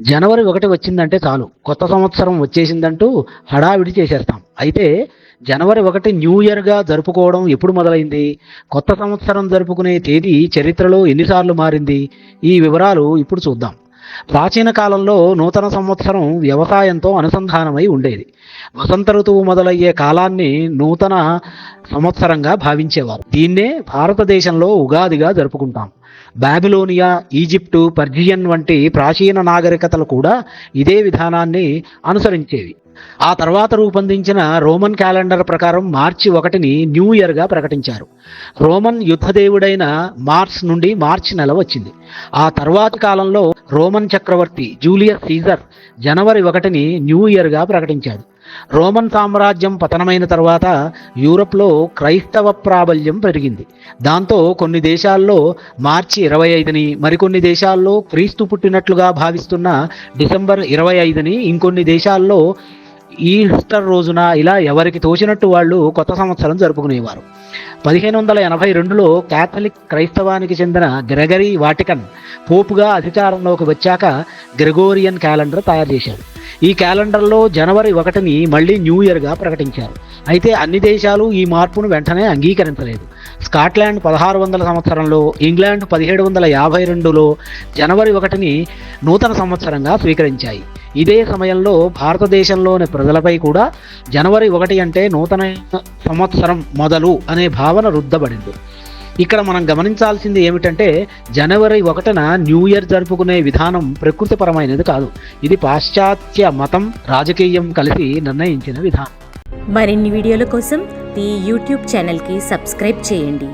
జనవరి 1 వచ్చిందంటే చాలు కొత్త సంవత్సరం వచ్చేసిందంటూ హడావిడి చేసేస్తాం. అయితే జనవరి 1 న్యూ ఇయర్గా జరుపుకోవడం ఎప్పుడు మొదలైంది? కొత్త సంవత్సరం జరుపుకునే తేదీ చరిత్రలో ఎన్నిసార్లు మారింది? ఈ వివరాలు ఇప్పుడు చూద్దాం. ప్రాచీన కాలంలో నూతన సంవత్సరం వ్యవసాయంతో అనుసంధానమై ఉండేది. వసంత ఋతువు మొదలయ్యే కాలాన్ని నూతన సంవత్సరంగా భావించేవారు. దీన్నే భారతదేశంలో ఉగాదిగా జరుపుకుంటాం. బాబిలోనియా, ఈజిప్టు, పర్షియన్ వంటి ప్రాచీన నాగరికతలు కూడా ఇదే విధానాన్ని అనుసరించేవి. ఆ తర్వాత రూపొందించిన రోమన్ క్యాలెండర్ ప్రకారం మార్చి 1ని న్యూ ఇయర్గా ప్రకటించారు. రోమన్ యుద్ధదేవుడైన మార్స్ నుండి మార్చి నెల వచ్చింది. ఆ తర్వాతి కాలంలో రోమన్ చక్రవర్తి జూలియస్ సీజర్ జనవరి 1ని న్యూ ఇయర్గా ప్రకటించాడు. రోమన్ సామ్రాజ్యం పతనమైన తర్వాత యూరప్లో క్రైస్తవ ప్రాబల్యం పెరిగింది. దాంతో కొన్ని దేశాల్లో మార్చి 25ని, మరికొన్ని దేశాల్లో క్రీస్తు పుట్టినట్లుగా భావిస్తున్న డిసెంబర్ 25ని, ఇంకొన్ని దేశాల్లో ఈస్టర్ రోజున ఇలా ఎవరికి తోచినట్టు వాళ్ళు కొత్త సంవత్సరం జరుపుకునేవారు. 1582లో క్యాథలిక్ క్రైస్తవానికి చెందిన గ్రెగరీ వాటికన్ పోపుగా అధికారంలోకి వచ్చాక గ్రెగోరియన్ క్యాలెండర్ తయారు చేశాడు. ఈ క్యాలెండర్లో జనవరి 1ని మళ్ళీ న్యూ ఇయర్గా ప్రకటించారు. అయితే అన్ని దేశాలు ఈ మార్పును వెంటనే అంగీకరించలేదు. స్కాట్లాండ్ 1600 సంవత్సరంలో, ఇంగ్లాండ్ 1752లో జనవరి 1ని నూతన సంవత్సరంగా స్వీకరించాయి. ఇదే సమయంలో భారతదేశంలోని ప్రజలపై కూడా జనవరి 1 అంటే నూతన సంవత్సరం మొదలు అనే భావన రుద్దబడింది. ఇక్కడ మనం గమనించాల్సింది ఏమిటంటే జనవరి 1న న్యూ ఇయర్ జరుపుకునే విధానం ప్రకృతిపరమైనది కాదు. ఇది పాశ్చాత్య మతం, రాజకీయం కలిసి నిర్ణయించిన విధానం. మరిన్ని వీడియోల కోసం ఈ యూట్యూబ్ ఛానల్కి సబ్స్క్రైబ్ చేయండి.